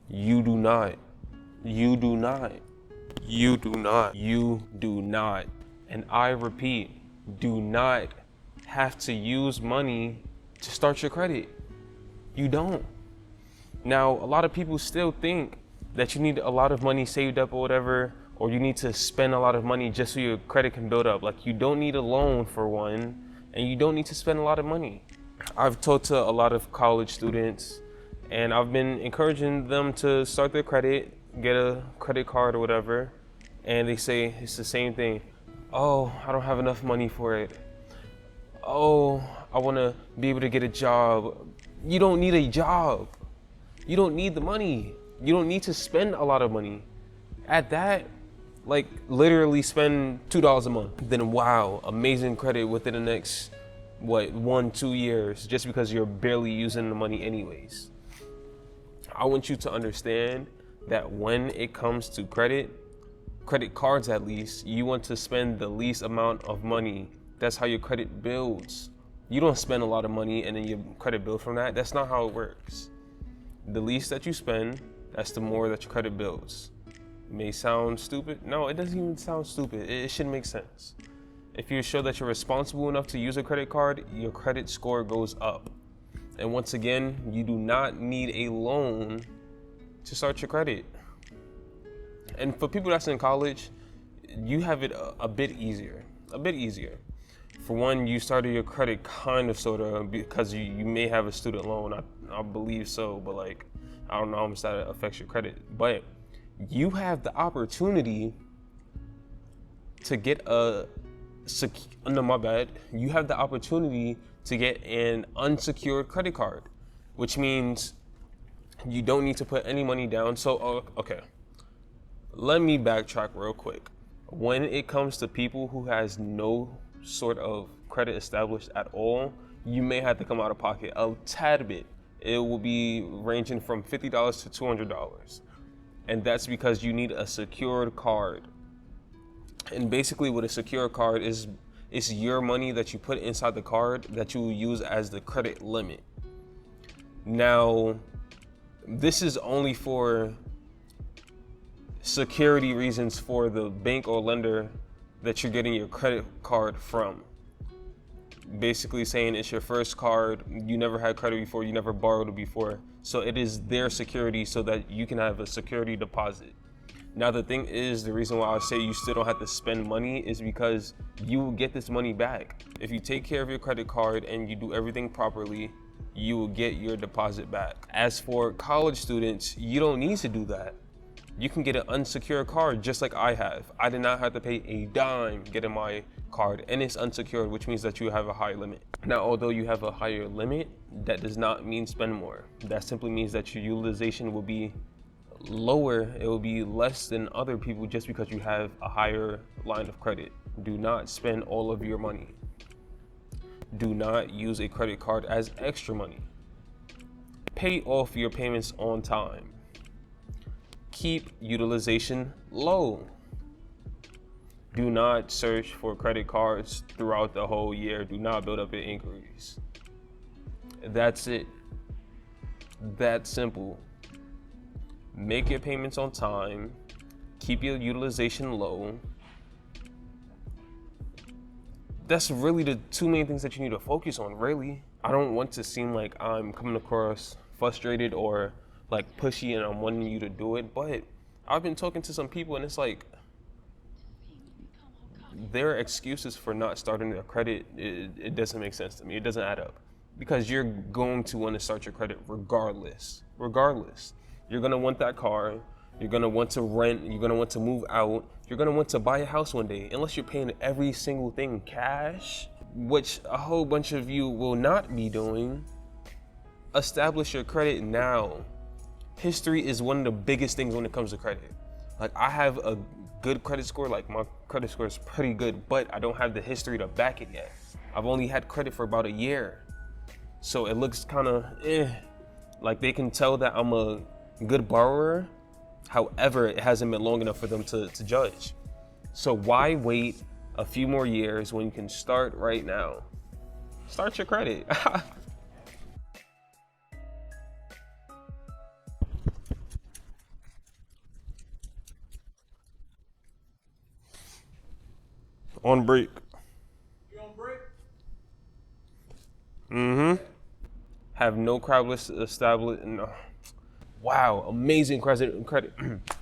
You do not. You do not. You do not. You do not. And I repeat, do not have to use money to start your credit. You don't. Now, a lot of people still think that you need a lot of money saved up or whatever, or you need to spend a lot of money just so your credit can build up. Like, you don't need a loan for one, and you don't need to spend a lot of money. I've talked to a lot of college students, and I've been encouraging them to start their credit, get a credit card or whatever, and they say it's the same thing. Oh, I don't have enough money for it. Oh, I want to be able to get a job. You don't need a job. You don't need the money. You don't need to spend a lot of money. At that, like, literally spend $2 a month. Then wow, amazing credit within the next, 1-2 years, just because you're barely using the money anyways. I want you to understand that when it comes to credit cards at least, you want to spend the least amount of money. That's how your credit builds. You don't spend a lot of money and then your credit builds from that. That's not how it works. The least that you spend, that's the more that your credit builds. It may sound stupid. No, it doesn't even sound stupid. It should make sense. If you show that you're responsible enough to use a credit card, your credit score goes up. And once again, you do not need a loan to start your credit. And for people that's in college, you have it a bit easier. For one, you started your credit kind of sort of because you may have a student loan. I believe so, but like, I don't know how much that affects your credit. But you have the opportunity to get you have the opportunity to get an unsecured credit card, which means you don't need to put any money down. So, okay, let me backtrack real quick. When it comes to people who has no sort of credit established at all, you may have to come out of pocket a tad bit. It will be ranging from $50 to $200. And that's because you need a secured card. And basically what a secure card is, it's your money that you put inside the card that you will use as the credit limit. Now, this is only for security reasons for the bank or lender that you're getting your credit card from. Basically saying it's your first card, you never had credit before, you never borrowed it before. So it is their security so that you can have a security deposit. Now the thing is, the reason why I say you still don't have to spend money is because you will get this money back. If you take care of your credit card and you do everything properly, you will get your deposit back. As for college students, you don't need to do that. You can get an unsecured card just like I have. I did not have to pay a dime getting my card, and it's unsecured, which means that you have a higher limit. Now, although you have a higher limit, that does not mean spend more. That simply means that your utilization will be lower. It will be less than other people just because you have a higher line of credit. Do not spend all of your money. Do not use a credit card as extra money. Pay off your payments on time. Keep utilization low. Do not search for credit cards throughout the whole year. Do not build up your inquiries. That's it. That simple. Make your payments on time. Keep your utilization low. That's really the two main things that you need to focus on, really. I don't want to seem like I'm coming across frustrated or like pushy and I'm wanting you to do it, but I've been talking to some people and it's like their excuses for not starting their credit, it doesn't make sense to me. It doesn't add up, because you're going to want to start your credit regardless. You're gonna want that car, you're gonna want to rent, you're gonna want to move out, you're gonna want to buy a house one day, unless you're paying every single thing cash, which a whole bunch of you will not be doing. Establish your credit now. History is one of the biggest things when it comes to credit. Like, I have a good credit score, like my credit score is pretty good, but I don't have the history to back it yet. I've only had credit for about a year. So it looks kind of like they can tell that I'm a good borrower. However, it hasn't been long enough for them to judge. So why wait a few more years when you can start right now? Start your credit. On break. You on break? Mm-hmm. Have no crowd list established. No. Wow, amazing credit.